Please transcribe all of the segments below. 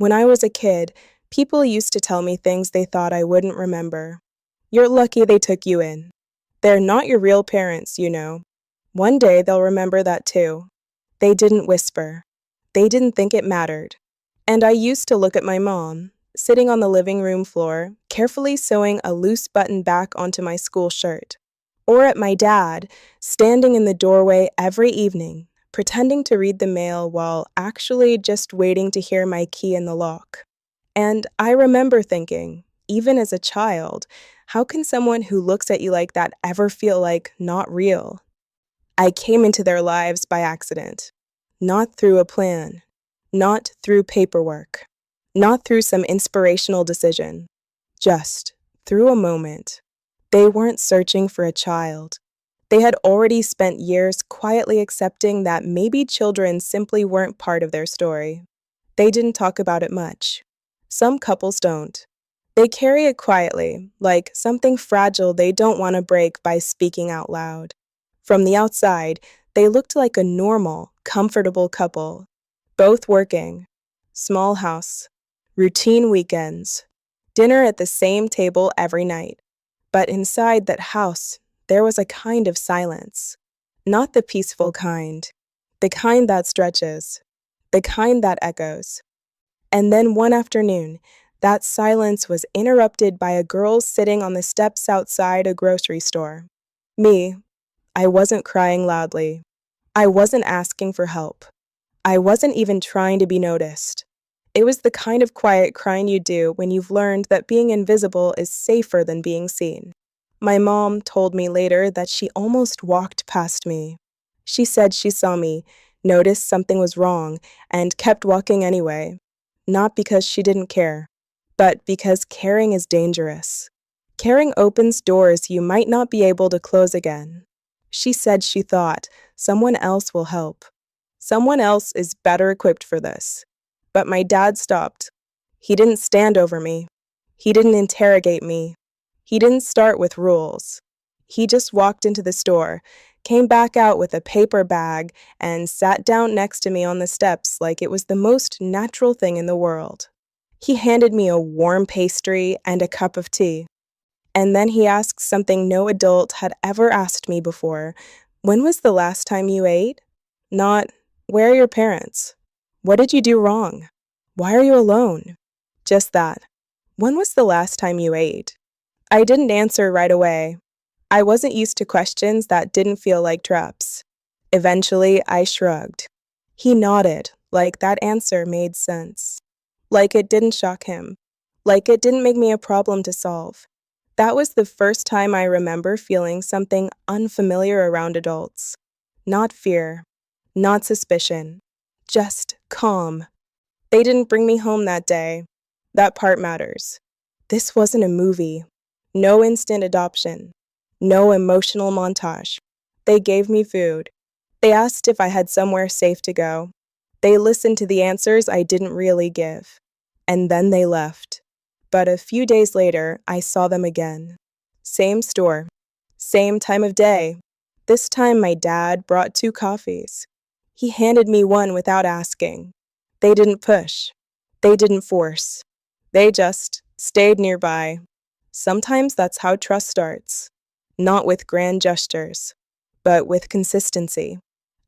When I was a kid, people used to tell me things they thought I wouldn't remember. You're lucky they took you in. They're not your real parents, you know. One day they'll remember that too. They didn't whisper. They didn't think it mattered. And I used to look at my mom, sitting on the living room floor, carefully sewing a loose button back onto my school shirt. Or at my dad, standing in the doorway every evening, pretending to read the mail while actually just waiting to hear my key in the lock. And I remember thinking, even as a child, how can someone who looks at you like that ever feel like not real? I came into their lives by accident, not through a plan, not through paperwork, not through some inspirational decision, just through a moment. They weren't searching for a child. They had already spent years quietly accepting that maybe children simply weren't part of their story. They didn't talk about it much. Some couples don't. They carry it quietly, like something fragile they don't want to break by speaking out loud. From the outside, they looked like a normal, comfortable couple, both working, small house, routine weekends, dinner at the same table every night. But inside that house, there was a kind of silence. Not the peaceful kind, the kind that stretches, the kind that echoes. And then one afternoon, that silence was interrupted by a girl sitting on the steps outside a grocery store. Me, I wasn't crying loudly. I wasn't asking for help. I wasn't even trying to be noticed. It was the kind of quiet crying you do when you've learned that being invisible is safer than being seen. My mom told me later that she almost walked past me. She said she saw me, noticed something was wrong, and kept walking anyway. Not because she didn't care, but because caring is dangerous. Caring opens doors you might not be able to close again. She said she thought, someone else will help. Someone else is better equipped for this. But my dad stopped. He didn't stand over me. He didn't interrogate me. He didn't start with rules. He just walked into the store, came back out with a paper bag, and sat down next to me on the steps like it was the most natural thing in the world. He handed me a warm pastry and a cup of tea. And then he asked something no adult had ever asked me before. When was the last time you ate? Not, where are your parents? What did you do wrong? Why are you alone? Just that. When was the last time you ate? I didn't answer right away. I wasn't used to questions that didn't feel like traps. Eventually, I shrugged. He nodded, like that answer made sense. Like it didn't shock him. Like it didn't make me a problem to solve. That was the first time I remember feeling something unfamiliar around adults. Not fear, not suspicion, just calm. They didn't bring me home that day. That part matters. This wasn't a movie. No instant adoption. No emotional montage. They gave me food. They asked if I had somewhere safe to go. They listened to the answers I didn't really give. And then they left. But a few days later, I saw them again. Same store. Same time of day. This time my dad brought 2 coffees. He handed me one without asking. They didn't push. They didn't force. They just stayed nearby. Sometimes that's how trust starts. Not with grand gestures, but with consistency.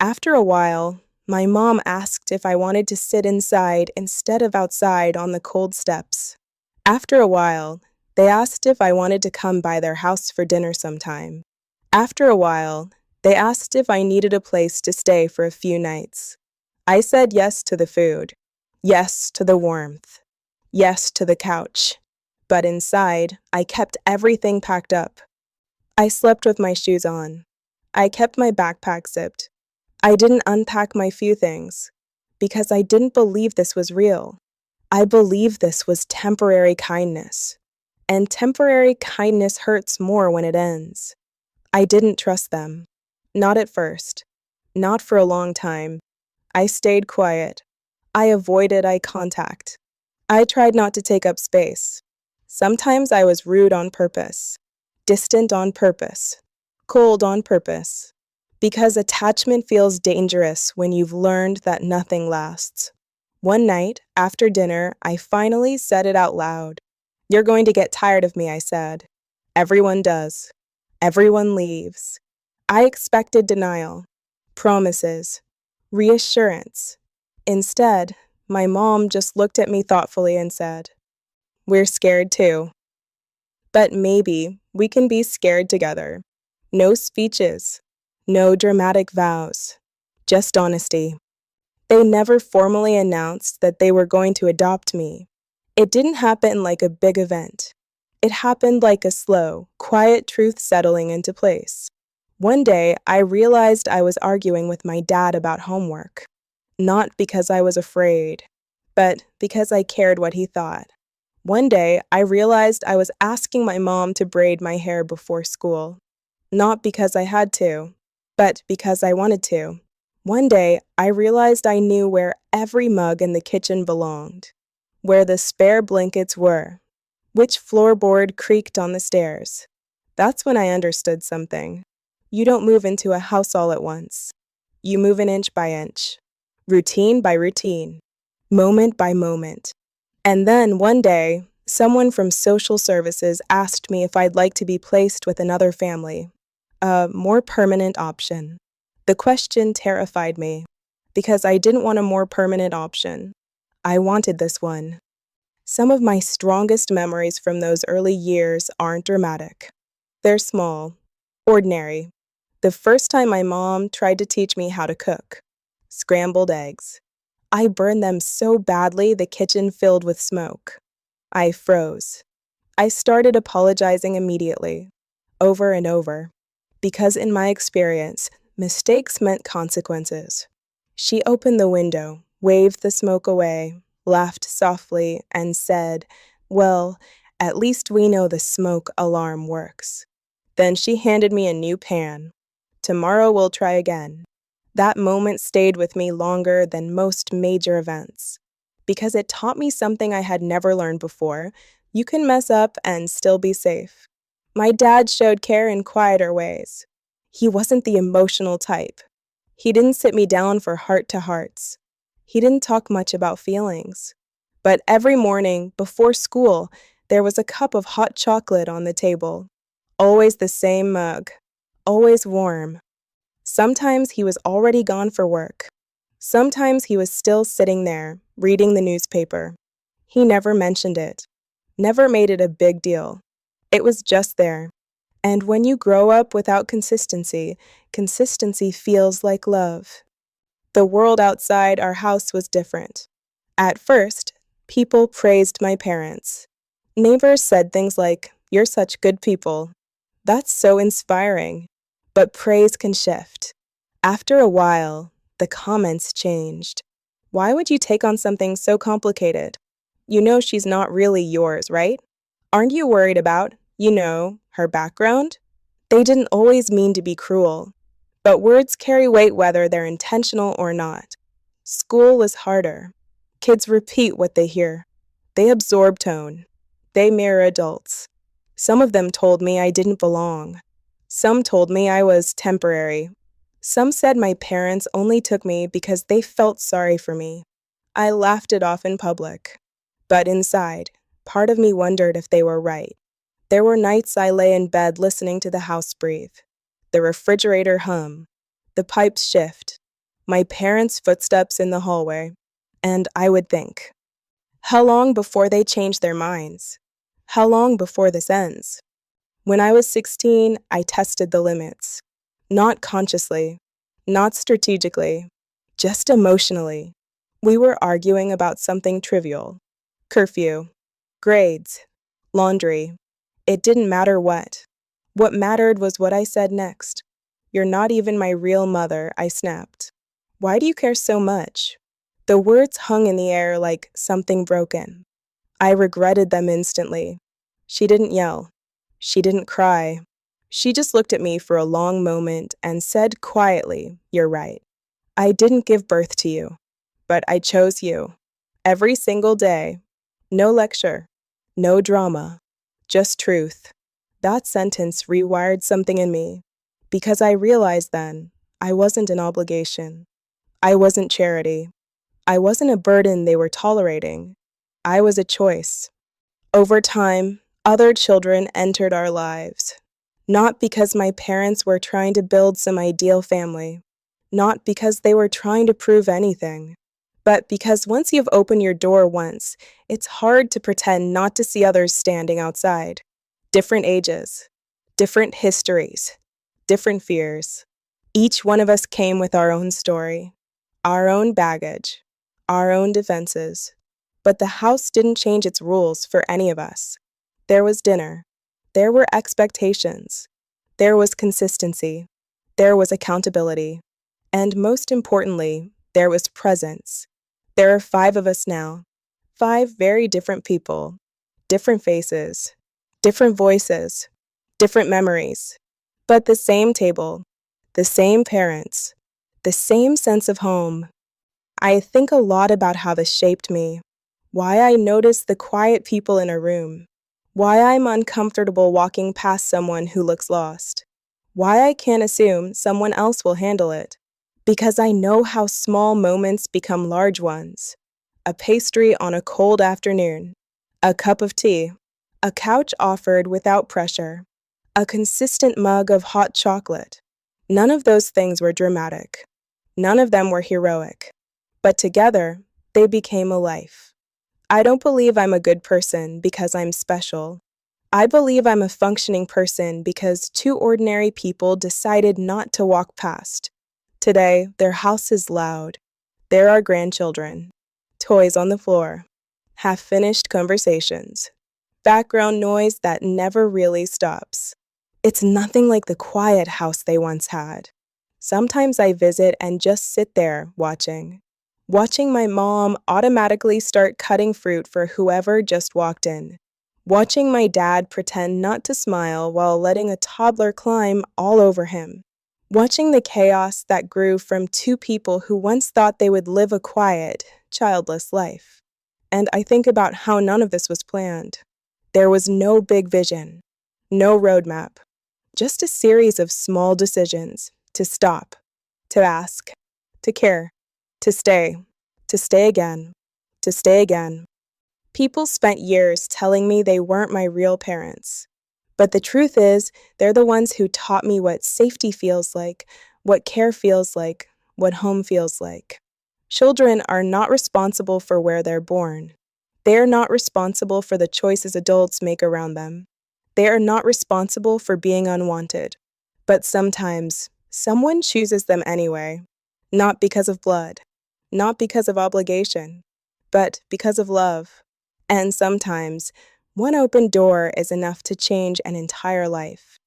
After a while, my mom asked if I wanted to sit inside instead of outside on the cold steps. After a while, they asked if I wanted to come by their house for dinner sometime. After a while, they asked if I needed a place to stay for a few nights. I said yes to the food, yes to the warmth, yes to the couch. But inside, I kept everything packed up. I slept with my shoes on. I kept my backpack zipped. I didn't unpack my few things because I didn't believe this was real. I believed this was temporary kindness. And temporary kindness hurts more when it ends. I didn't trust them. Not at first. Not for a long time. I stayed quiet. I avoided eye contact. I tried not to take up space. Sometimes I was rude on purpose, distant on purpose, cold on purpose, because attachment feels dangerous when you've learned that nothing lasts. One night, after dinner, I finally said it out loud. "You're going to get tired of me," I said. Everyone does. Everyone leaves. I expected denial, promises, reassurance. Instead, my mom just looked at me thoughtfully and said, "We're scared too. But maybe we can be scared together." No speeches, no dramatic vows, just honesty. They never formally announced that they were going to adopt me. It didn't happen like a big event. It happened like a slow, quiet truth settling into place. One day, I realized I was arguing with my dad about homework. Not because I was afraid, but because I cared what he thought. One day, I realized I was asking my mom to braid my hair before school. Not because I had to, but because I wanted to. One day, I realized I knew where every mug in the kitchen belonged, where the spare blankets were, which floorboard creaked on the stairs. That's when I understood something. You don't move into a house all at once. You move in inch by inch, routine by routine, moment by moment. And then one day, someone from social services asked me if I'd like to be placed with another family, a more permanent option. The question terrified me because I didn't want a more permanent option. I wanted this one. Some of my strongest memories from those early years aren't dramatic. They're small, ordinary. The first time my mom tried to teach me how to cook, scrambled eggs. I burned them so badly the kitchen filled with smoke. I froze. I started apologizing immediately, over and over, because in my experience, mistakes meant consequences. She opened the window, waved the smoke away, laughed softly, and said, "Well, at least we know the smoke alarm works." Then she handed me a new pan. "Tomorrow we'll try again." That moment stayed with me longer than most major events, because it taught me something I had never learned before. You can mess up and still be safe. My dad showed care in quieter ways. He wasn't the emotional type. He didn't sit me down for heart-to-hearts. He didn't talk much about feelings. But every morning, before school, there was a cup of hot chocolate on the table. Always the same mug. Always warm. Sometimes he was already gone for work. Sometimes he was still sitting there, reading the newspaper. He never mentioned it. Never made it a big deal. It was just there. And when you grow up without consistency, consistency feels like love. The world outside our house was different. At first, people praised my parents. Neighbors said things like, "You're such good people." That's so inspiring. But praise can shift. After a while, the comments changed. "Why would you take on something so complicated? You know she's not really yours, right? Aren't you worried about, her background?" They didn't always mean to be cruel, but words carry weight whether they're intentional or not. School was harder. Kids repeat what they hear. They absorb tone. They mirror adults. Some of them told me I didn't belong. Some told me I was temporary. Some said my parents only took me because they felt sorry for me. I laughed it off in public. But inside, part of me wondered if they were right. There were nights I lay in bed listening to the house breathe, the refrigerator hum, the pipes shift, my parents' footsteps in the hallway, and I would think, how long before they change their minds? How long before this ends? When I was 16, I tested the limits. Not consciously, not strategically, just emotionally. We were arguing about something trivial. Curfew, grades, laundry. It didn't matter what. What mattered was what I said next. "You're not even my real mother," I snapped. "Why do you care so much?" The words hung in the air like something broken. I regretted them instantly. She didn't yell. She didn't cry. She just looked at me for a long moment and said quietly, "You're right. I didn't give birth to you, but I chose you. Every single day. No lecture. No drama. Just truth." That sentence rewired something in me, because I realized then I wasn't an obligation. I wasn't charity. I wasn't a burden they were tolerating. I was a choice. Over time, other children entered our lives. Not because my parents were trying to build some ideal family, not because they were trying to prove anything, but because once you've opened your door once, it's hard to pretend not to see others standing outside. Different ages, different histories, different fears. Each one of us came with our own story, our own baggage, our own defenses. But the house didn't change its rules for any of us. There was dinner. There were expectations. There was consistency. There was accountability. And most importantly, there was presence. There are 5 of us now. 5 very different people. Different faces. Different voices. Different memories. But the same table. The same parents. The same sense of home. I think a lot about how this shaped me. Why I notice the quiet people in a room. Why I'm uncomfortable walking past someone who looks lost. Why I can't assume someone else will handle it. Because I know how small moments become large ones. A pastry on a cold afternoon. A cup of tea. A couch offered without pressure. A consistent mug of hot chocolate. None of those things were dramatic. None of them were heroic. But together, they became a life. I don't believe I'm a good person because I'm special. I believe I'm a functioning person because 2 ordinary people decided not to walk past. Today, their house is loud. There are grandchildren, toys on the floor, half-finished conversations, background noise that never really stops. It's nothing like the quiet house they once had. Sometimes I visit and just sit there watching my mom automatically start cutting fruit for whoever just walked in. Watching my dad pretend not to smile while letting a toddler climb all over him. Watching the chaos that grew from 2 people who once thought they would live a quiet, childless life. And I think about how none of this was planned. There was no big vision, no roadmap, just a series of small decisions to stop, to ask, to care, to stay again, to stay again. People spent years telling me they weren't my real parents. But the truth is, they're the ones who taught me what safety feels like, what care feels like, what home feels like. Children are not responsible for where they're born. They are not responsible for the choices adults make around them. They are not responsible for being unwanted. But sometimes, someone chooses them anyway, not because of blood, not because of obligation, but because of love. And sometimes, one open door is enough to change an entire life.